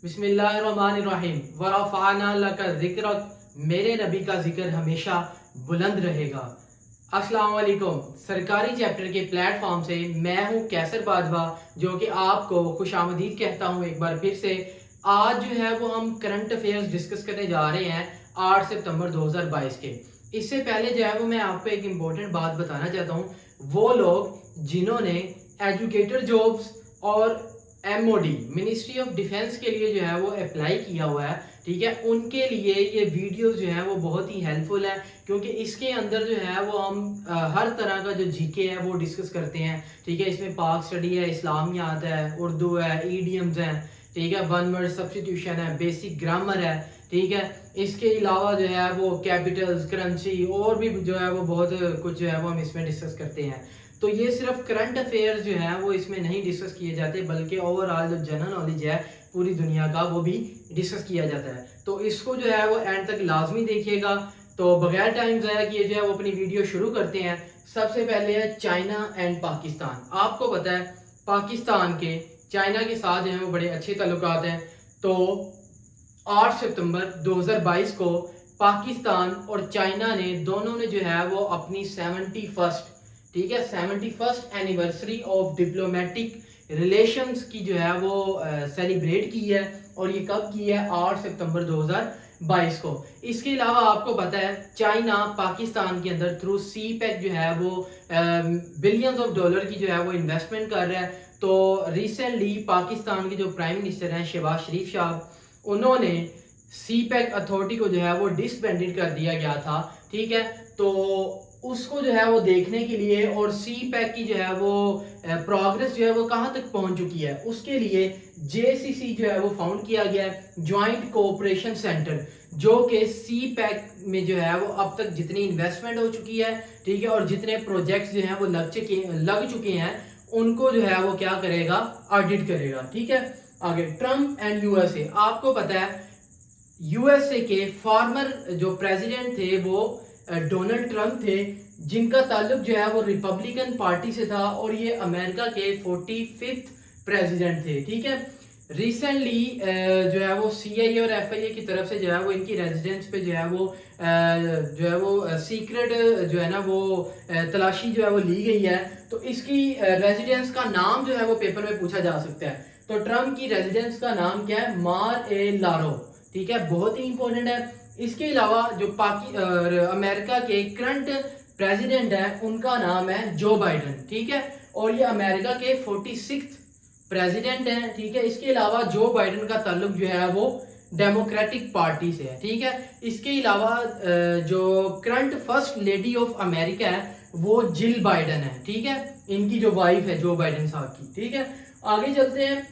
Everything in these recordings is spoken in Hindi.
बिस्मिल्लाहिर्रहमानिर्रहीम वरफ़अना लका ज़िक्रक। मेरे नबी का जिक्र हमेशा बुलंद रहेगा। अस्सलाम वालेकुम। सरकारी चैप्टर के प्लेटफॉर्म से मैं हूं कैसर बाजवा, जो कि आपको खुशामदीद कहता हूं एक बार फिर से। आज जो है वो हम करंट अफेयर्स डिस्कस करने जा रहे हैं 8 सितंबर 2022 के। इससे पहले जो है वो मैं आपको एक इम्पोर्टेंट बात बताना चाहता हूं। वो लोग जिन्होंने एजुकेटर जॉब्स और एमओडी मिनिस्ट्री ऑफ डिफेंस के लिए जो है वो अप्लाई किया हुआ है, ठीक है, उनके लिए ये वीडियोस जो है वो बहुत ही हेल्पफुल है, क्योंकि इसके अंदर जो है वो हम हर तरह का जो जीके है वो डिस्कस करते हैं। ठीक है, इसमें पाक स्टडी है, इस्लामियात है, उर्दू है, ईडियम्स हैं, ठीक है, वन वर्ड सब्स्टिट्यूशन है, बेसिक ग्रामर है, ठीक है। इसके अलावा जो है वो कैपिटल्स, करेंसी और भी जो है वो बहुत कुछ जो है वो हम इसमें डिस्कस करते हैं। तो ये सिर्फ करंट अफेयर्स जो है वो इसमें नहीं डिस्कस किए जाते, बल्कि ओवरऑल जो जनरल नॉलेज है पूरी दुनिया का वो भी डिस्कस किया जाता है। तो इसको जो है वो एंड तक लाजमी देखिएगा। तो बगैर टाइम ज़ाया किए जो है वो अपनी वीडियो शुरू करते हैं। सबसे पहले है चाइना एंड पाकिस्तान। आपको पता है पाकिस्तान के चाइना के साथ जो है वो बड़े अच्छे ताल्लुकात हैं। तो 8 सितंबर 2022 को पाकिस्तान और चाइना ने दोनों ने जो है वो अपनी 71st, ठीक है, 71st anniversary of diplomatic relations की जो है वो सेलिब्रेट की है। और ये कब की है? 8 सितंबर 2022 को। इसके अलावा आपको पता है चाइना पाकिस्तान के अंदर थ्रू सी पैक जो है वो बिलियंस ऑफ डॉलर की जो है वो इन्वेस्टमेंट कर रहा है। तो रिसेंटली पाकिस्तान के जो प्राइम मिनिस्टर हैं शहबाज शरीफ साहब, उन्होंने सी पैक अथॉरिटी को जो है वो डिसबैंडेड कर दिया गया था, ठीक है। तो उसको जो है वो देखने के लिए और सी पैक की जो है वो प्रोग्रेस जो है वो कहाँ तक पहुंच चुकी है, उसके लिए जेसीसी जो है वो फाउंड किया गया है, ज्वाइंट कोऑपरेशन सेंटर, जो कि सी पैक में जो है वो अब तक जितनी इन्वेस्टमेंट हो चुकी है, ठीक है, और जितने प्रोजेक्ट्स जो हैं वो लग चुके हैं, उनको जो है वो क्या करेगा? ऑडिट करेगा, ठीक है। आगे ट्रम्प एंड यूएसए। आपको पता है यूएसए के फॉर्मर जो प्रेसिडेंट थे वो डोनाल्ड ट्रंप थे, जिनका ताल्लुक जो है वो रिपब्लिकन पार्टी से था, और ये अमेरिका के 45th प्रेसिडेंट थे, ठीक है। रिसेंटली जो है वो सीआईए और एफआईए की तरफ से जो है वो इनकी रेजिडेंस पे जो है वो सीक्रेट जो है ना वो तलाशी जो है वो ली गई है। तो इसकी रेजिडेंस का नाम जो है वो पेपर में पूछा जा सकता है। तो ट्रम्प की रेजिडेंस का नाम क्या है? मार ए लारो, ठीक है, बहुत ही इंपॉर्टेंट है। इसके अलावा जो अमेरिका के करंट प्रेसिडेंट है उनका नाम है जो बाइडन, ठीक है, और ये अमेरिका के 46th प्रेसिडेंट हैं, ठीक है। इसके अलावा जो बाइडन का ताल्लुक जो है वो डेमोक्रेटिक पार्टी से है, ठीक है। इसके अलावा जो current first lady of America है वो जिल बाइडन है, ठीक है, इनकी जो वाइफ है जो बाइडन साहब की, ठीक है। आगे चलते हैं।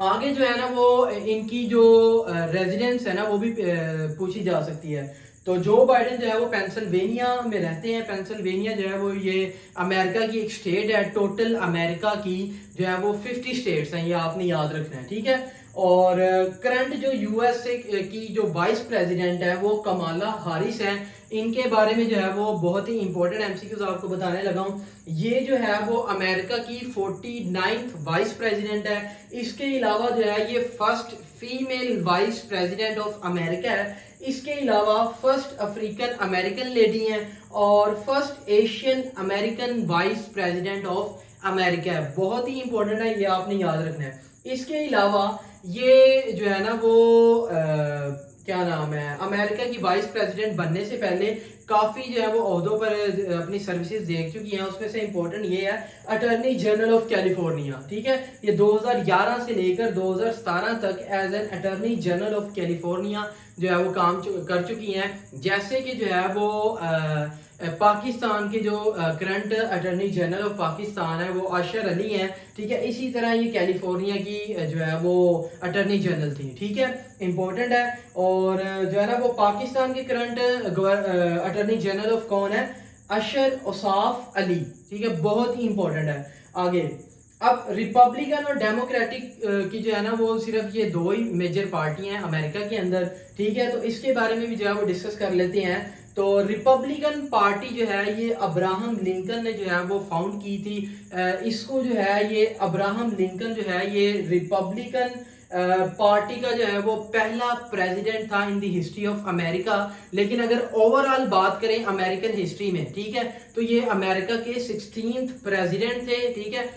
आगे जो है ना वो इनकी जो रेजिडेंस है ना वो भी पूछी जा सकती है। तो जो बाइडेन जो है वो पेंसिल्वेनिया में रहते हैं। पेंसिल्वेनिया जो है वो ये अमेरिका की एक स्टेट है। टोटल अमेरिका की जो है वो 50 स्टेट्स हैं, ये आपने याद रखना है, ठीक है। और करंट जो यूएसए की जो वाइस प्रेसिडेंट है वो कमाला हारिस है। इनके बारे में जो है वो बहुत ही इंपॉर्टेंट एमसीक्यूज आपको बताने लगा हूं। ये जो है वो अमेरिका की 49th वाइस प्रेसिडेंट है। इसके अलावा जो है ये first female vice president of America है। इसके अलावा फर्स्ट अफ्रीकन अमेरिकन लेडी हैं और first Asian American vice president of America है। बहुत ही इंपॉर्टेंट है, ये आपने याद रखना है। इसके अलावा ये जो है ना वो क्या नाम है, अमेरिका की वाइस प्रेसिडेंट बनने से पहले काफी जो है वो ओहदों पर अपनी सर्विसेज देख चुकी हैं। उसमें से इंपॉर्टेंट ये है अटॉर्नी जनरल ऑफ कैलिफोर्निया, ठीक है। ये 2011 से लेकर 2017 तक as an attorney general of California जो है वो काम कर चुकी हैं। जैसे कि जो है वो पाकिस्तान के जो current attorney general of Pakistan है वो अशर अली हैं, ठीक है। इसी तरह ये कैलिफोर्निया की जो है वो अटॉर्नी जनरल थी, ठीक है, इंपॉर्टेंट है। और जो है ना वो पाकिस्तान के करंट अटॉर्नी जनरल ऑफ कौन है? अशर औसाफ अली, ठीक है, बहुत ही इंपॉर्टेंट है। आगे अब रिपब्लिकन और डेमोक्रेटिक की जो है ना वो सिर्फ ये दो ही मेजर पार्टी हैं अमेरिका के अंदर, ठीक है। तो इसके बारे में भी जो है वो डिस्कस कर लेते हैं। तो रिपब्लिकन पार्टी जो है ये अब्राहम लिंकन ने जो है वो फाउंड की थी। इसको जो है ये अब्राहम लिंकन जो है ये रिपब्लिकन पार्टी का जो है वो पहला प्रेसिडेंट था in the history of America. लेकिन अगर ओवरऑल बात करें अमेरिकन हिस्ट्री में, ठीक है, तो ये अमेरिका के 16th प्रेसिडेंट थे, ठीक है।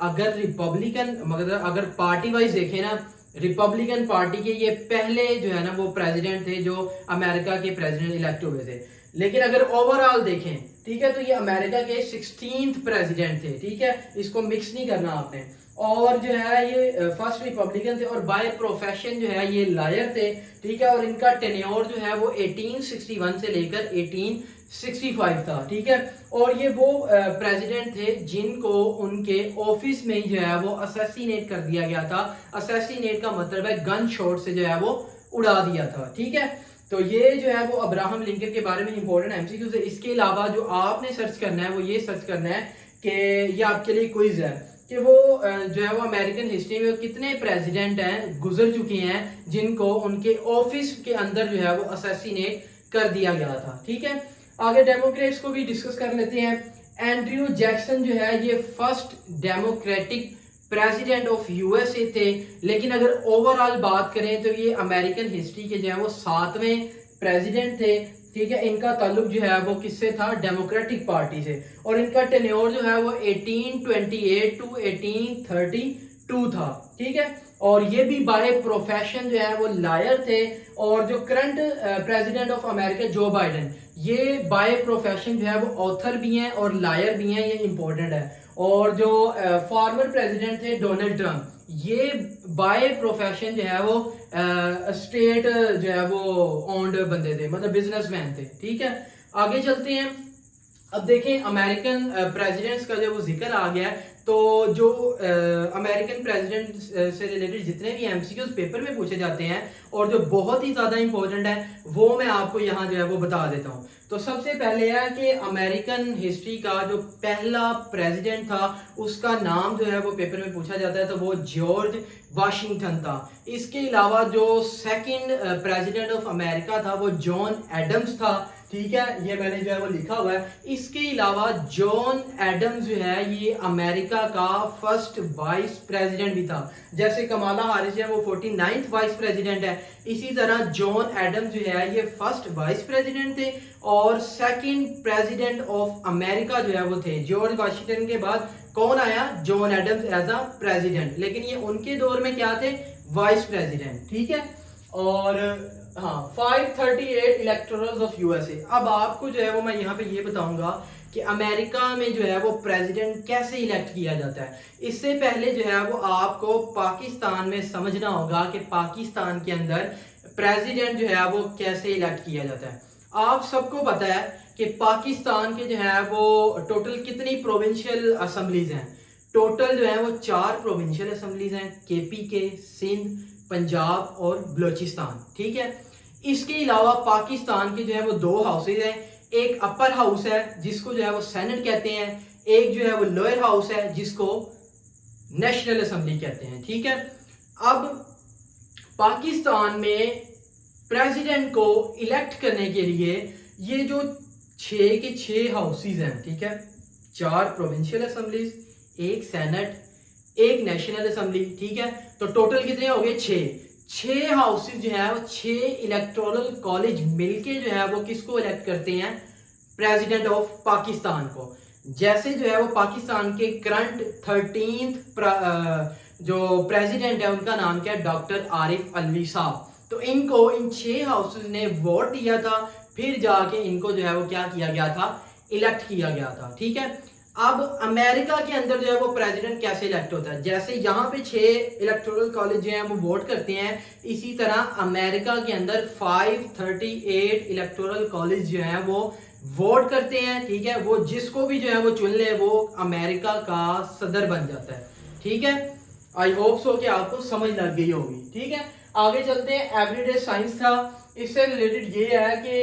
अगर रिपब्लिकन मतलब अगर पार्टी वाइज देखें ना, रिपब्लिकन पार्टी के ये पहले जो है ना वो प्रेसिडेंट थे जो अमेरिका के प्रेसिडेंट इलेक्ट हुए थे। लेकिन अगर ओवरऑल देखें, ठीक है, तो ये अमेरिका के 16th प्रेसिडेंट थे, ठीक है, इसको मिक्स नहीं करना आपने। और जो है ये फर्स्ट रिपब्लिकन थे और बाय प्रोफेशन जो है ये लायर थे, ठीक है। और इनका टेन्योर जो है वो 1861 से लेकर 1865 था, ठीक है। और ये वो प्रेसिडेंट थे जिनको उनके ऑफिस में जो है वो असैसिनेट कर दिया गया था। असैसिनेट का मतलब है गन शॉट से जो है वो उड़ा दिया था, ठीक है। तो ये जो है वो अब्राहम लिंकन के बारे में इंपॉर्टेंट एमसीक्यूज है। इसके अलावा जो आपने सर्च करना है वो ये सर्च करना है कि ये आपके लिए क्विज है कि वो जो है वो अमेरिकन हिस्ट्री में कितने प्रेसिडेंट हैं गुजर चुके हैं जिनको उनके ऑफिस के अंदर जो है वो असैसिनेट कर दिया गया था, ठीक है। आगे डेमोक्रेट्स को भी डिस्कस कर लेते हैं। एंड्रयू जैक्सन जो है ये first democratic president of USA थे। लेकिन अगर ओवरऑल बात करें तो ये अमेरिकन हिस्ट्री के जो है वो 7वें प्रेसिडेंट थे, ठीक है। इनका ताल्लुक जो है वो किससे था? डेमोक्रेटिक पार्टी से। और इनका टेन्योर जो है वो 1828 टू 1832 था, ठीक है। और ये भी बाय प्रोफेशन जो है वो लायर थे। और जो current president of America Joe Biden, ये बाय प्रोफेशन जो है वो ऑथर भी हैं और लायर भी हैं, ये इंपॉर्टेंट है। और जो फॉर्मर प्रेसिडेंट थे डोनाल्ड ट्रंप, ये बाय प्रोफेशन जो है वो स्टेट जो है वो ओन्ड बंदे थे, मतलब बिजनेसमैन थे, ठीक है। आगे चलते हैं। अब देखें अमेरिकन प्रेसिडेंट्स का जब वो जिक्र आ गया है तो जो अमेरिकन प्रेसिडेंट से रिलेटेड जितने भी एमसीक्यूज पेपर में पूछे जाते हैं और जो बहुत ही ज्यादा इंपॉर्टेंट है वो मैं आपको यहाँ जो है वो बता देता हूँ। तो सबसे पहले है कि अमेरिकन हिस्ट्री का जो पहला प्रेसिडेंट था उसका नाम जो है वो पेपर में पूछा जाता है तो वो जॉर्ज वाशिंगटन था। इसके अलावा जो सेकंड प्रेसिडेंट ऑफ अमेरिका था वो जॉन एडम्स था, ठीक है, ये मैंने जो है वो लिखा हुआ है। इसके अलावा जॉन एडम्स जो है ये अमेरिका का फर्स्ट वाइस प्रेसिडेंट भी था। जैसे कमाला हारिस है वो 49th वाइस प्रेसिडेंट है, इसी तरह जॉन एडम्स जो है ये फर्स्ट वाइस प्रेसिडेंट थे और सेकंड प्रेसिडेंट ऑफ अमेरिका जो है वो थे। जॉर्ज वाशिंगटन के बाद कौन आया? John Adams as a president, लेकिन ये उनके दौर में क्या थे? वाइस प्रेसिडेंट, ठीक है। और हाँ, 538 इलेक्टोरल्स ऑफ यूएसए। अब आपको जो है वो मैं यहाँ पे ये बताऊंगा कि अमेरिका में जो है वो प्रेसिडेंट कैसे इलेक्ट किया जाता है। इससे पहले जो है वो आपको पाकिस्तान में समझना होगा कि पाकिस्तान के अंदर प्रेसिडेंट जो है वो कैसे इलेक्ट किया जाता है। आप सबको पता है कि पाकिस्तान के जो है वो टोटल कितनी प्रोविंशियल असेंबलीज हैं? टोटल जो है वो 4 प्रोविंशियल असेंबलीज हैं, केपीके, सिंध, पंजाब और बलोचिस्तान, ठीक है। इसके अलावा पाकिस्तान के जो है वो 2 हाउसेज हैं, एक अपर हाउस है जिसको जो है वो सेनेट कहते हैं, एक जो है वो लोअर हाउस है जिसको नेशनल असेंबली कहते हैं, ठीक है। अब पाकिस्तान में प्रेसिडेंट को इलेक्ट करने के लिए ये जो 6 के 6 हाउसेज हैं, ठीक है, 4 प्रोविंशियल असेंबलीज, एक सेनेट, एक नेशनल असेंबली, ठीक है। तो टोटल कितने हो गए? 6 हाउसेज जो है वो 6 इलेक्टोरल कॉलेज मिलके जो है वो किसको इलेक्ट करते हैं? प्रेसिडेंट ऑफ पाकिस्तान को। जैसे जो है वो पाकिस्तान के करंट 13th जो प्रेसिडेंट है उनका नाम क्या है? डॉक्टर आरिफ अलवी साहब। तो इनको इन 6 हाउसेज ने वोट दिया था, फिर जाके इनको जो है वो क्या किया गया था? इलेक्ट किया गया था, ठीक है। अब अमेरिका के अंदर जो है वो प्रेसिडेंट कैसे इलेक्ट होता है? जैसे यहाँ पे 6 इलेक्टोरल कॉलेज जो है वो वोट करते हैं, इसी तरह अमेरिका के अंदर 538 इलेक्टोरल कॉलेज जो है वो वोट करते हैं, ठीक है। वो जिसको भी जो है वो चुन ले वो अमेरिका का सदर बन जाता है, ठीक है। आई होप सो कि आपको समझ लग गई होगी, ठीक है। आगे चलते हैं। एवरीडे साइंस था, इससे रिलेटेड ये है कि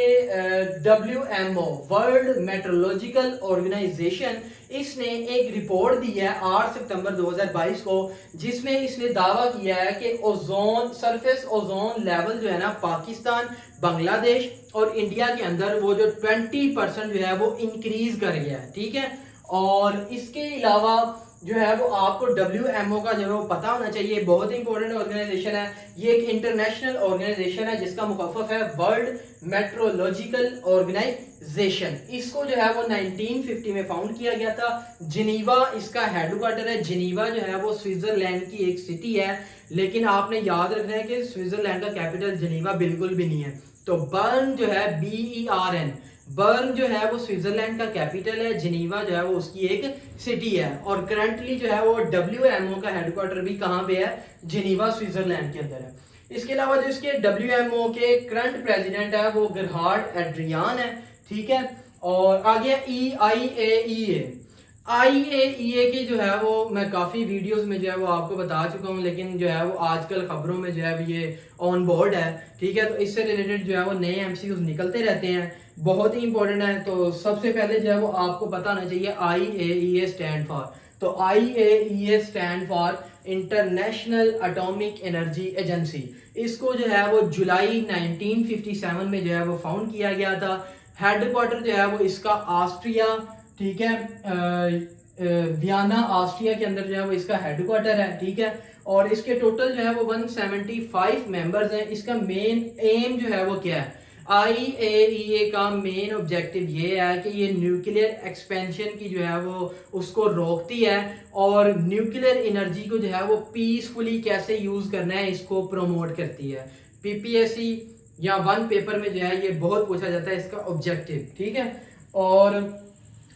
WMO वर्ल्ड मेट्रोलॉजिकल ऑर्गेनाइजेशन इसने एक रिपोर्ट दी है 8 सितंबर 2022 को, जिसमें इसने दावा किया है कि ओजोन सरफेस ओजोन लेवल जो है ना पाकिस्तान, बांग्लादेश और इंडिया के अंदर वो जो 20% जो है वो इंक्रीज कर गया है, ठीक है। और इसके अलावा जो है वो आपको WMO का जो है वो पता होना चाहिए, बहुत ही इंपॉर्टेंट ऑर्गेनाइजेशन है। ये एक इंटरनेशनल ऑर्गेनाइजेशन है जिसका मुखफ़्फ़फ़ है वर्ल्ड मेट्रोलॉजिकल ऑर्गेनाइजेशन। इसको जो है वो 1950 में फाउंड किया गया था। जिनीवा इसका हेडक्वार्टर है। जिनीवा जो है वो स्विट्जरलैंड की एक सिटी है, लेकिन आपने याद रखना है कि स्विट्जरलैंड का कैपिटल जिनीवा बिल्कुल भी नहीं है। तो बर्न जो है BERN, बर्न जो है वो स्विट्जरलैंड का कैपिटल है। जिनीवा जो है वो उसकी एक सिटी है। और करंटली जो है वो WMO का हेडक्वार्टर भी कहाँ पे है? जिनीवा स्विट्जरलैंड के अंदर है। इसके अलावा जो इसके WMO के करंट प्रेसिडेंट है वो gerhard एड्रियान है, ठीक है। और आगे IAEA। IAEA की जो है वो मैं काफ़ी वीडियोस में जो है वो आपको बता चुका हूँ, लेकिन जो है वो आजकल खबरों में जो है ये ऑन बोर्ड है, ठीक है। तो इससे रिलेटेड जो है वो नए MCQs निकलते रहते हैं, बहुत ही इंपॉर्टेंट है। तो सबसे पहले जो है वो आपको पता होना चाहिए IAEA स्टैंड फॉर। तो IAEA stand for international atomic energy agency. इसको जो है वो जुलाई 1957 में जो है वो फाउंड किया गया था। हेडक्वार्टर जो है वो इसका ऑस्ट्रिया, ठीक है, वियना ऑस्ट्रिया के अंदर जो है वो इसका हेडक्वार्टर है, ठीक है। और इसके टोटल जो है वो 175 मेंबर्स हैं। इसका मेन एम जो है वो क्या है? IAEA का मेन ऑब्जेक्टिव ये है कि ये न्यूक्लियर एक्सपेंशन की जो है वो उसको रोकती है, और न्यूक्लियर एनर्जी को जो है वो पीसफुली कैसे यूज करना है इसको प्रमोट करती है। PPSC या वन पेपर में जो है ये बहुत पूछा जाता है इसका ऑब्जेक्टिव, ठीक है। और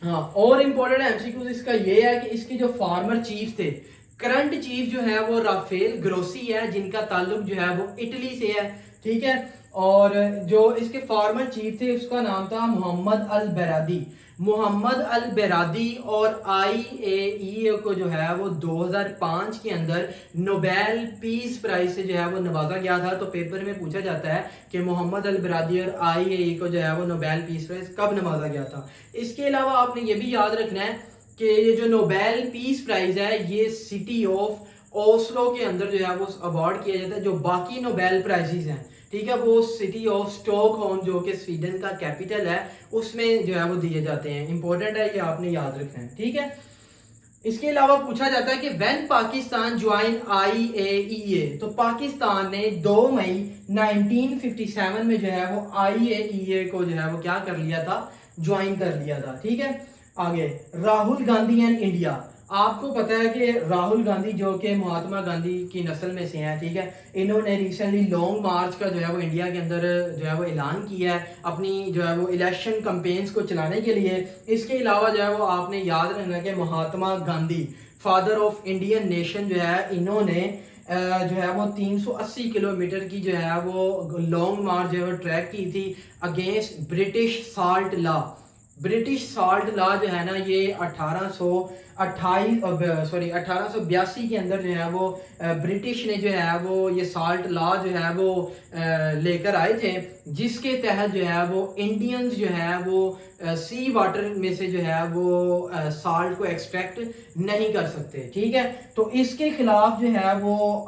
हाँ, और इम्पोर्टेंट MCQ इसका ये है कि इसके जो फार्मर चीफ थे, करंट चीफ जो है वो राफेल ग्रोसी है, जिनका ताल्लुक जो है वो इटली से है, ठीक है। और जो इसके फार्मर चीफ थे उसका नाम था मोहम्मद अल बेरादी। मोहम्मद अल बेरादी और IAEA को जो है वो 2005 के अंदर नोबेल पीस प्राइज से जो है वो नवाजा गया था। तो पेपर में पूछा जाता है कि मोहम्मद अल बेरादी और IAEA को जो है वो नोबेल पीस प्राइज कब नवाजा गया था। इसके अलावा आपने ये भी याद रखना है कि ये जो नोबेल पीस प्राइज है ये सिटी ऑफ ओस्लो के अंदर जो है वो अवार्ड किया जाता है। जो बाकी नोबेल प्राइजेस हैं, ठीक है, वो सिटी ऑफ स्टॉकहोम जो कि स्वीडन का कैपिटल है उसमें जो है वो दिए जाते हैं। इंपॉर्टेंट है, ये आपने याद रखना है, ठीक है। इसके अलावा पूछा जाता है कि व्हेन पाकिस्तान ज्वाइन IAEA, तो पाकिस्तान ने 2 मई 1957 में जो है वो IAEA को जो है वो क्या कर लिया था? ज्वाइन कर लिया था, ठीक है। आगे राहुल गांधी एंड इंडिया। आपको पता है कि राहुल गांधी जो कि महात्मा गांधी की नस्ल में से हैं, ठीक है, इन्होंने रिसेंटली लॉन्ग मार्च का जो है वो इंडिया के अंदर जो है वो ऐलान किया है अपनी जो है वो इलेक्शन कैंपेन्स को चलाने के लिए। इसके अलावा जो है वो आपने याद रखना कि Mahatma Gandhi father of Indian nation जो है, इन्होंने जो है वो 380 किलोमीटर की जो है वो लॉन्ग मार्च जो है वो ट्रैक की थी against British salt law. British salt law जो है ना ये 1882 के अंदर जो है वो ब्रिटिश ने जो है वो ये साल्ट लॉ जो है वो लेकर आए थे, जिसके तहत जो है वो इंडियंस जो है वो सी वाटर में से जो है वो साल्ट को एक्सट्रैक्ट नहीं कर सकते, ठीक है। तो इसके खिलाफ जो है वो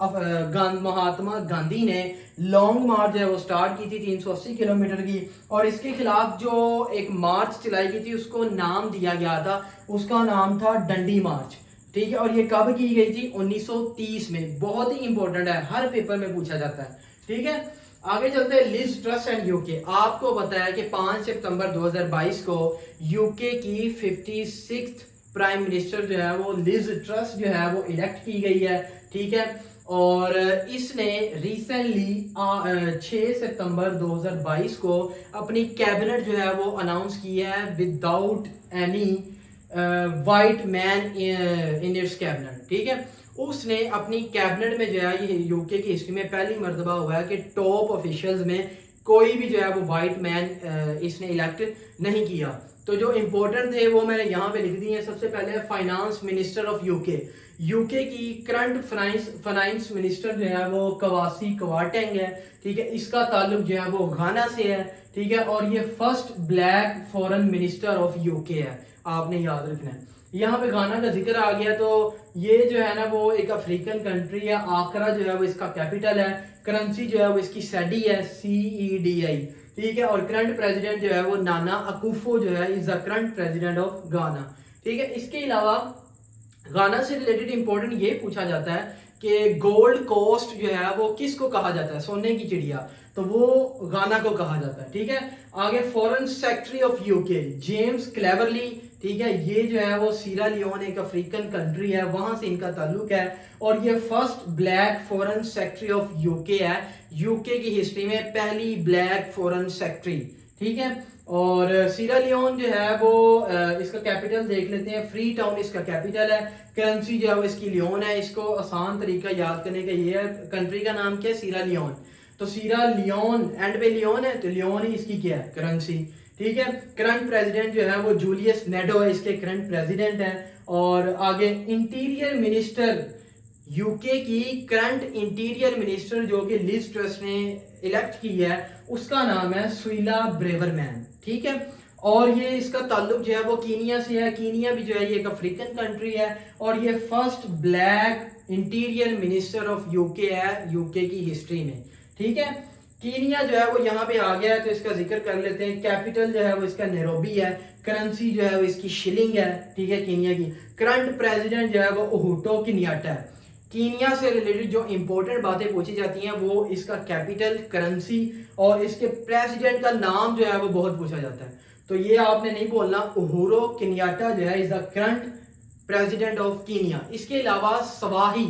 महात्मा गांधी ने लॉन्ग मार्च जो है वो स्टार्ट की थी 380 किलोमीटर की, और इसके खिलाफ जो एक मार्च चलाई गई थी उसको नाम दिया गया था, उसका नाम था डंडी मार्च, ठीक है। और ये कब की गई थी? 1930 में। बहुत ही इंपॉर्टेंट है, हर पेपर में पूछा जाता है, ठीक है। आगे चलते हैं लिज ट्रस एंड यूके। आपको पता है कि 5 सितंबर 2022 को यूके की 56th प्राइम मिनिस्टर जो है वो लिज ट्रस जो है वो इलेक्ट की गई है, ठीक है। और इसने रिसेंटली 6 सितंबर 2022 को अपनी कैबिनेट जो है वो अनाउंस की है without any white man in its cabinet, ठीक है। उसने अपनी कैबिनेट में जो है ये यूके की हिस्ट्री में पहली मर्तबा हुआ है कि टॉप ऑफिशियल्स में कोई भी जो है वो वाइट मैन इसने इलेक्ट नहीं किया। तो जो इंपॉर्टेंट थे वो मैंने यहाँ पे लिख दिए हैं। सबसे पहले finance minister of UK. UK की करंट फाइनेंस मिनिस्टर जो है वो कवासी कवाटेंग है, ठीक है। इसका ताल्लुक जो है वो घाना से है, ठीक है। और ये first black foreign minister of UK है, आपने याद रखना है। यहाँ पे घाना का जिक्र आ गया, तो ये जो है ना वो एक अफ्रीकन कंट्री है। आकरा जो है वो इसका कैपिटल है। करेंसी जो है वो इसकी सेडी है, CEDI, ठीक है। और करंट प्रेसिडेंट जो है वो नाना अकुफो जो है is the current president of गाना, ठीक है। इसके अलावा गाना से रिलेटेड इंपॉर्टेंट ये पूछा जाता है कि गोल्ड कोस्ट जो है वो किसको कहा जाता है, सोने की चिड़िया, तो वो गाना को कहा जाता है। ठीक है, आगे foreign secretary of UK James cleverly, ठीक है, ये जो है वो सीरा लियोन एक अफ्रीकन कंट्री है, वहां से इनका ताल्लुक है, और ये first black foreign secretary of UK है, यूके की हिस्ट्री में पहली ब्लैक फॉरेन सेक्रेटरी। ठीक है, और सीरा लियोन जो है वो इसका कैपिटल देख लेते हैं, फ्री टाउन इसका कैपिटल है, करेंसी जो है वो इसकी लियोन है। इसको आसान तरीका याद करने का ये है, कंट्री का नाम क्या है, सीरा लियोन, तो सीरा लियोन एंड पे लियोन है, तो लियोन ही इसकी क्या है, करेंसी। ठीक है, करंट प्रेसिडेंट जो है वो जूलियस नेडो है, इसके करंट प्रेसिडेंट है। और आगे इंटीरियर मिनिस्टर, यूके की करंट इंटीरियर मिनिस्टर जो कि लिज ट्रस ने इलेक्ट की है, उसका नाम है सुइला ब्रेवरमैन। ठीक है, और ये इसका ताल्लुक जो है वो कीनिया से है, कीनिया भी जो है ये एक अफ्रीकन कंट्री है, और ये first black interior minister of UK है यूके की हिस्ट्री में। ठीक है, कीनिया जो है वो यहाँ पे आ गया है, तो इसका जिक्र कर लेते हैं। कैपिटल जो है वो इसका नैरोबी है, करेंसी जो है वो इसकी शिलिंग है। ठीक है, कीनिया की करंट प्रेसिडेंट जो है वो उहुटो किनियाटा है। कीनिया से रिलेटेड जो इंपॉर्टेंट बातें पूछी जाती हैं वो इसका कैपिटल, करेंसी और इसके प्रेसिडेंट का नाम जो है वो बहुत पूछा जाता है, तो ये आपने नहीं बोलना। उहुरो किनियाटा जो है is the current president of Kenya. इसके अलावा Swahili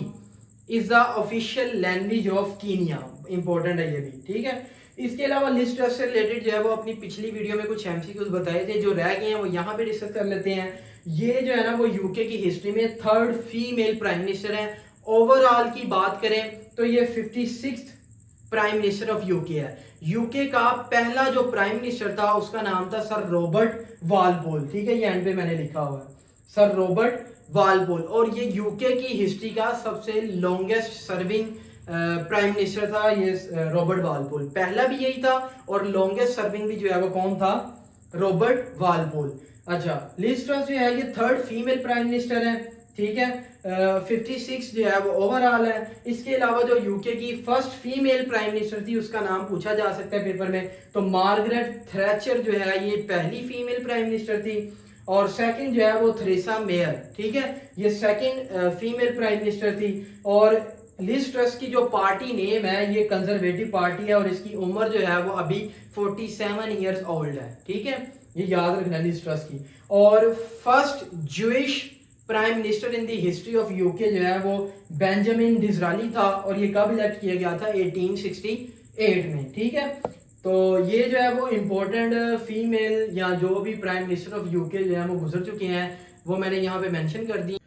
is the official language of Kenya, important है ये भी। ठीक है, इसके अलावा लिस्ट से रिलेटेड जो है वो अपनी पिछली वीडियो में कुछ एमसीक्यूज बताए थे, जो रह गए हैं वो यहाँ पे डिस्कस कर लेते हैं। ये जो है ना वो यूके की हिस्ट्री में थर्ड फीमेल प्राइम मिनिस्टर है। ओवरऑल की बात करें तो ये 56th prime minister of UK है। यूके का पहला जो प्राइम मिनिस्टर था उसका नाम था सर रॉबर्ट वालपोल। ठीक है, ये एंड पे मैंने लिखा हुआ है, सर रॉबर्ट वालपोल, और ये यूके की हिस्ट्री का सबसे लॉन्गेस्ट सर्विंग प्राइम मिनिस्टर था ये रॉबर्ट वालपोल। पहला भी यही था और लॉन्गेस्ट सर्विंग भी जो है वो कौन था, रॉबर्ट वालपोल। अच्छा, लिज ट्रस जो है ये थर्ड फीमेल प्राइम मिनिस्टर है। ठीक है, 56 जो है वो ओवरऑल है। इसके अलावा जो यूके की फर्स्ट फीमेल प्राइम मिनिस्टर थी उसका नाम पूछा जा सकता है पेपर में, तो मार्गरेट थ्रैचर जो है ये पहली फीमेल प्राइम मिनिस्टर थी, और सेकंड जो है वो थेरेसा मेयर। ठीक है, ये सेकंड फीमेल प्राइम मिनिस्टर थी। और लिज ट्रस की जो पार्टी नेम है ये कंजर्वेटिव पार्टी है, और इसकी उम्र जो है वो अभी 47 ईयर्स ओल्ड है। ठीक है, ये याद रखना लिज ट्रस की। और first Jewish prime minister in the history of UK जो है वो बेंजामिन डिज़राली था, और ये कब इलेक्ट किया गया था, 1868 में। ठीक है, तो ये जो है वो इम्पोर्टेंट फीमेल या जो भी प्राइम मिनिस्टर ऑफ यूके जो है वो गुजर चुके हैं वो मैंने यहाँ पे मेंशन कर दी।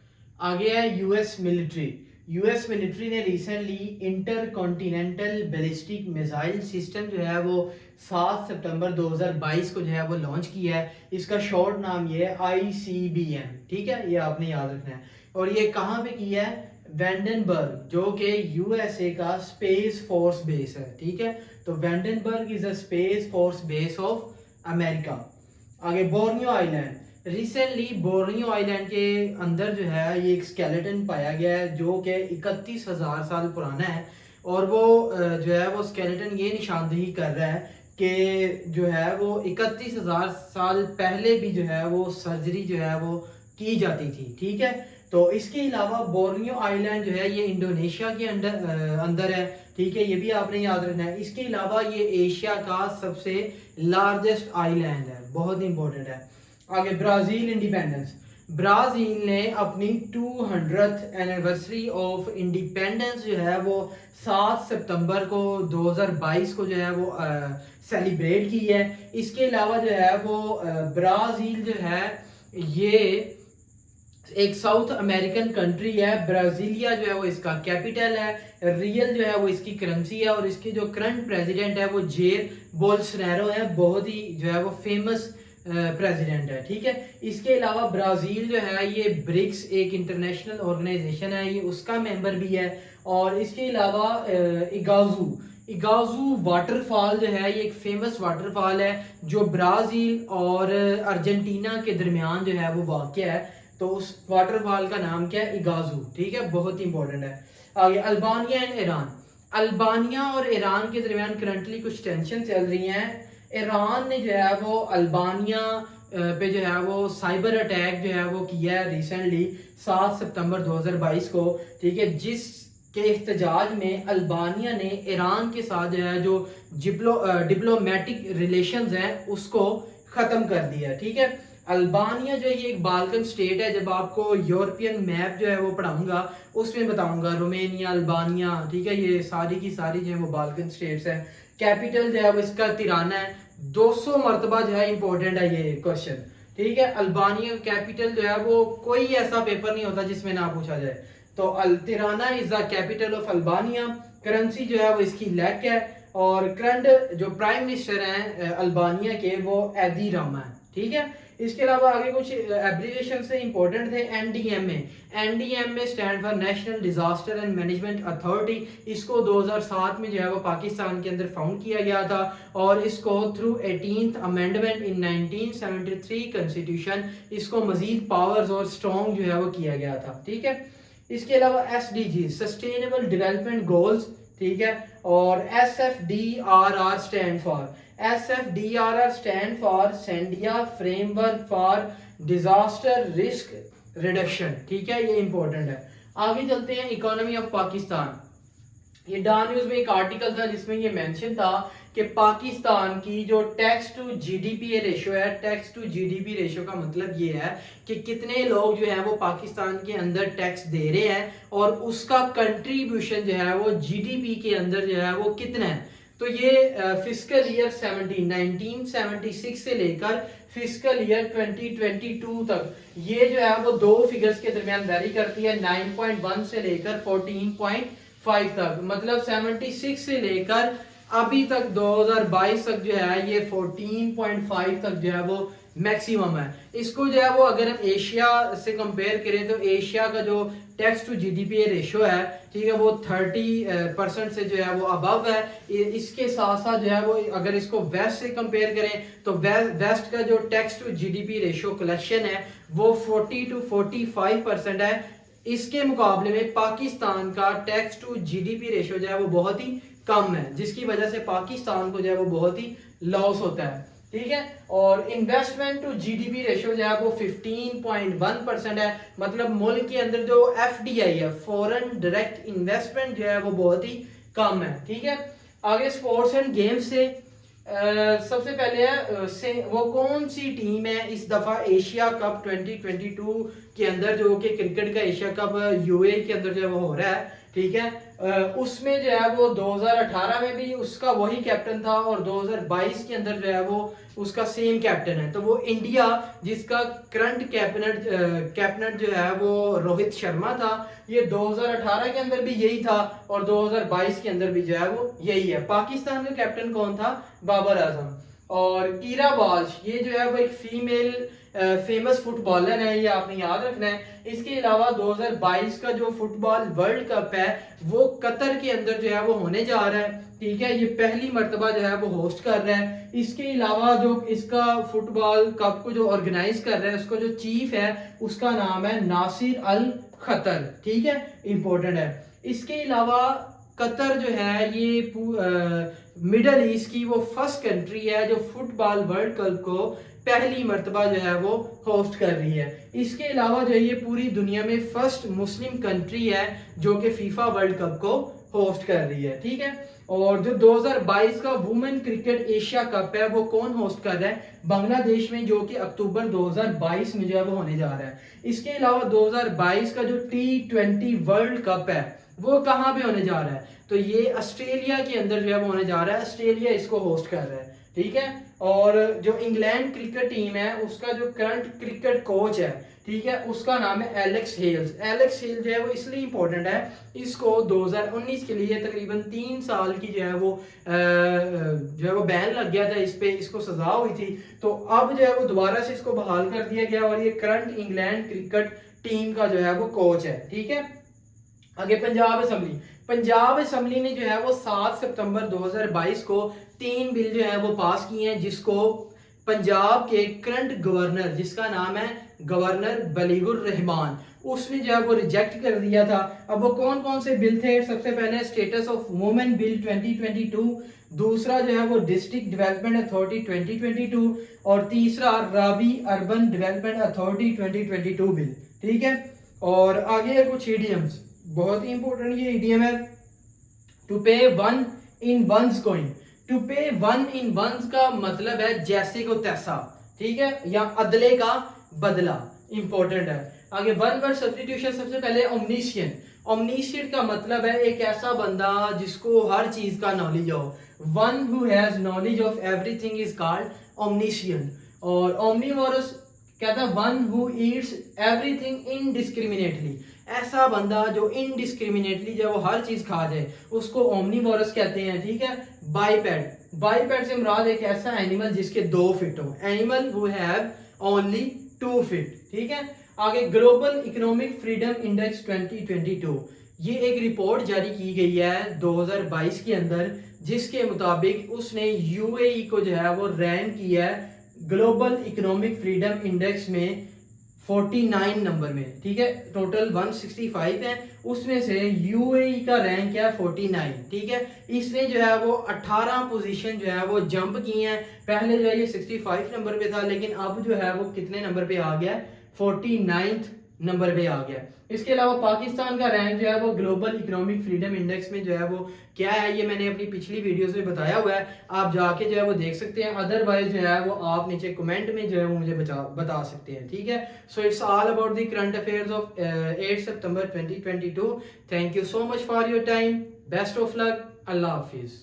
आगे है यूएस मिलिट्री। यूएस मिलिट्री ने recently inter continental ballistic missile system जो है वो 7 सितंबर 2022 को जो है वो लॉन्च किया है। इसका शॉर्ट नाम ये है ICBM। ठीक है, ये आपने याद रखना है। और ये कहाँ पे किया है, वेंडनबर्ग, जो कि यूएसए का स्पेस फोर्स बेस है। ठीक है, तो Vandenberg is a space force base of America. आगे Borneo island. Recently Borneo island के अंदर जो है ये एक स्केलेटन पाया गया है जो कि 31,000 साल पुराना है, और वो जो है वो स्केलेटन ये निशानदेही कर रहा है कि जो है वो 31,000 साल पहले भी जो है वो सर्जरी जो है वो की जाती थी। ठीक है, तो इसके अलावा बोर्नियो आइलैंड जो है ये इंडोनेशिया के अंदर है। ठीक है, ये भी आपने याद रखना है। इसके अलावा ये एशिया का सबसे लार्जेस्ट आइलैंड है, बहुत इंपॉर्टेंट है। आगे ब्राजील इंडिपेंडेंस। ब्राजील ने अपनी 200th एनिवर्सरी ऑफ इंडिपेंडेंस जो है वो 7 सितंबर को 2022 को जो है वो सेलिब्रेट की है। इसके अलावा जो है वो ब्राजील जो है ये एक साउथ अमेरिकन कंट्री है। ब्राजीलिया जो है वो इसका कैपिटल है, रियल जो है वो इसकी करेंसी है, और इसके जो करंट प्रेसिडेंट है वो जेर बोल्सोनारो है, बहुत ही जो है वो फेमस प्रेसिडेंट है। ठीक है, इसके अलावा ब्राजील जो है ये ब्रिक्स एक इंटरनेशनल ऑर्गेनाइजेशन है, ये उसका मेंबर भी है। और इसके अलावा इगाजू वाटरफॉल जो है ये एक फेमस वाटरफॉल है जो ब्राजील और अर्जेंटीना के दरमियान जो है वो वाक़ है, तो उस वाटरफॉल का नाम क्या है, इगाजू। ठीक है, बहुत ही इंपॉर्टेंट है। आगे अल्बानिया एंड ईरान। अल्बानिया और ईरान के दरमियान करंटली कुछ टेंशन चल रही हैं। ईरान ने जो है वो अल्बानिया पे जो है वो साइबर अटैक जो है वो किया है रिसेंटली 7 सितंबर 2022 को, ठीक है, जिस के एहतजाज में अल्बानिया ने ईरान के साथ जो है जो डिप्लोमेटिक रिलेशंस हैं उसको ख़त्म कर दिया, ठीक है। अल्बानिया जो है ये एक बाल्कन स्टेट है। जब आपको यूरोपियन मैप जो है वो पढ़ाऊंगा उसमें बताऊंगा रोमेनिया, अल्बानिया, ठीक है, ये सारी की सारी जो है वो बाल्कन स्टेट्स हैं। कैपिटल जो है वो इसका तिराना है। 200 मरतबा जो है इंपॉर्टेंट है ये क्वेश्चन, ठीक है। अल्बानिया कैपिटल जो है वो कोई ऐसा पेपर नहीं होता जिसमें ना पूछा जाए। तो अल Tirana is the capital of Albania. Currency जो है वो इसकी लैक है और करंट जो प्राइम मिनिस्टर हैं अल्बानिया के वो एदी रामा है, ठीक है। इसके अलावा आगे कुछ एब्रिविएशन से इंपॉर्टेंट थे। NDMA, NDMA stand for national disaster and management authority. इसको 2007 में जो है वो पाकिस्तान के अंदर फाउंड किया गया था और इसको through 18th amendment in 1973 constitution इसको मजीद पावर्स और स्ट्रॉन्ग जो है वो किया गया था, ठीक है। इसके अलावा एसडीजी सस्टेनेबल डेवलपमेंट गोल्स, ठीक है, और SFDRR stand for SFDRR stand for Sendai framework for disaster risk reduction, ठीक है, ये इंपॉर्टेंट है। आगे चलते हैं इकोनॉमी ऑफ पाकिस्तान। ये डा न्यूज में एक आर्टिकल था जिसमें ये मेंशन था कि पाकिस्तान की जो टैक्स टू जीडीपी रेशियो है, टैक्स टू जीडीपी रेशियो का मतलब ये है कि कितने लोग जो है वो पाकिस्तान के अंदर टैक्स दे रहे हैं और उसका कंट्रीब्यूशन जो है वो जीडीपी के अंदर जो है वो कितना है। तो ये फिस्कल ईयर 1976 से लेकर फिस्कल ईयर 2022 तक ये जो है वो दो फिगर्स के दरमियान वेरी करती है, 9.1 से लेकर 14.5 तक। मतलब 76 से लेकर अभी तक 2022 तक जो है ये 14.5 तक जो है वो मैक्सिमम है। इसको जो है वो अगर हम एशिया से कंपेयर करें तो एशिया का जो टैक्स टू जीडीपी रेशियो है, ठीक है, वो 30% से जो है वो अबव है। इसके साथ साथ जो है वो अगर इसको वेस्ट से कंपेयर करें तो वेस्ट का जो tax to GDP ratio collection है वो 40 to 45% है। इसके मुकाबले में पाकिस्तान का टैक्स टू जीडीपी रेशियो जो है वो बहुत ही कम है, जिसकी वजह से पाकिस्तान को जो है वो बहुत ही लॉस होता है, ठीक है। और इन्वेस्टमेंट टू जीडीपी रेशियो जो है वो 15.1% है। मतलब मुल्क के अंदर जो एफडीआई है, फॉरेन डायरेक्ट इन्वेस्टमेंट जो है वो बहुत ही कम है, ठीक है। आगे स्पोर्ट्स एंड गेम्स से सबसे पहले है वो कौन सी टीम है इस दफा एशिया कप 2022 के अंदर, जो कि क्रिकेट का एशिया कप यूएई के अंदर जो है वो हो रहा है, ठीक है। उसमें जो है वो 2018 में भी उसका वही कैप्टन था और 2022 के अंदर जो है वो उसका सेम कैप्टन है। तो वो इंडिया जिसका करंट कैप्टन जो है वो रोहित शर्मा था, ये 2018 के अंदर भी यही था और 2022 के अंदर भी जो है वो यही है। पाकिस्तान का कैप्टन कौन था? बाबर आजम। और कीरा वाल्श ये जो है वो एक फीमेल फेमस फुटबॉलर है, ये आपने याद रखना है। इसके अलावा 2022 का जो फुटबॉल वर्ल्ड कप है वो कतर के अंदर जो है वो होने जा रहा है, ठीक है। ये पहली मर्तबा जो है वो होस्ट कर रहा है। इसके अलावा जो इसका फुटबॉल कप को जो ऑर्गेनाइज कर रहा है उसका जो चीफ है उसका नाम है नासिर अल खतर, ठीक है, इंपॉर्टेंट है। इसके अलावा कतर जो है ये मिडल ईस्ट की वो फर्स्ट कंट्री है जो फुटबॉल वर्ल्ड कप को पहली मर्तबा जो है वो होस्ट कर रही है। इसके अलावा जो है ये पूरी दुनिया में फर्स्ट मुस्लिम कंट्री है जो कि फीफा वर्ल्ड कप को होस्ट कर रही है, ठीक है। और जो 2022 का वुमेन क्रिकेट एशिया कप है वो कौन होस्ट कर रहा है? बांग्लादेश में, जो कि अक्टूबर 2022 में जो है वो होने जा रहा है। इसके अलावा 2022 का जो T20 वर्ल्ड कप है वो कहाँ पे होने जा रहा है? तो ये ऑस्ट्रेलिया के अंदर जो है वो होने जा रहा है। ऑस्ट्रेलिया इसको होस्ट कर रहा है, ठीक है। और जो इंग्लैंड क्रिकेट टीम है उसका जो करंट क्रिकेट कोच है, ठीक है, उसका नाम है एलेक्स हेल्स। एलेक्स हेल्स जो है वो इसलिए इंपॉर्टेंट है, इसको 2019 के लिए तकरीबन 3 साल की जो है वो बैन लग गया था इस पे, इसको सजा हुई थी। तो अब जो है वो दोबारा से इसको बहाल कर दिया गया और ये करंट इंग्लैंड क्रिकेट टीम का जो है वो कोच है, ठीक है। आगे पंजाब असेंबली। पंजाब असेंबली ने जो है वो 7 सितंबर 2022 को 3 बिल जो है वो पास किए हैं, जिसको पंजाब के करंट गवर्नर जिसका नाम है गवर्नर बलीगुर रहमान, उसने जो है वो रिजेक्ट कर दिया था। अब वो कौन कौन से बिल थे? सबसे पहले स्टेटस ऑफ वुमेन बिल 2022, दूसरा जो है वो डिस्ट्रिक्ट डेवलपमेंट अथॉरिटी 2022 और तीसरा रावी अर्बन डेवलपमेंट अथॉरिटी 2022 बिल। ठीक है, और आगे है कुछ ईडीएम्स, बहुत ही इंपॉर्टेंट ये ईडीएम है। To pay one in one's coin, to pay one in one's का मतलब है जैसे को तैसा, ठीक है, या अदले का बदला, इंपॉर्टेंट है। आगे वन वर्ड सब्स्टिट्यूशन, सबसे पहले ओमनिशियंट, ओमनिशियंट का मतलब है एक ऐसा बंदा जिसको हर चीज का नॉलेज हो। One who has knowledge of everything is called omniscient. और ओमनीवोरस कहता है one who Yeats everything indiscriminately, ऐसा बंदा जो इनडिस्क्रिमिनेटली जो वो हर चीज खा जाए उसको ओमनीवोरस कहते हैं। ठीक है, बाइपेड, बाइपेड से मुराद एक ऐसा एनिमल जिसके 2 फीट हो, animal who have only 2 feet. ठीक है, आगे ग्लोबल इकोनॉमिक फ्रीडम इंडेक्स 2022, ये एक रिपोर्ट जारी की गई है 2022 के अंदर, जिसके मुताबिक उसने यूएई को जो है वो रैंक किया है ग्लोबल इकोनॉमिक फ्रीडम इंडेक्स में 49 नंबर में। ठीक है, टोटल 165 है, उसमें से यूएई का रैंक है 49। ठीक है, इसने जो है वो 18 पोजीशन जो है वो जंप की है। पहले जो है ये 65 नंबर पे था, लेकिन अब जो है वो कितने नंबर पे आ गया? 49 नंबर पे आ गया। इसके अलावा पाकिस्तान का रैंक जो है वो ग्लोबल इकोनॉमिक फ्रीडम इंडेक्स में जो है वो क्या है, ये मैंने अपनी पिछली वीडियोस में बताया हुआ है, आप जाके जो है वो देख सकते हैं। अदरवाइज जो है वो आप नीचे कमेंट में जो है वो मुझे बता सकते हैं। ठीक है, so it's all about the current affairs of 8 September 2022। Thank you so much for your time, best of luck, Allah Hafiz.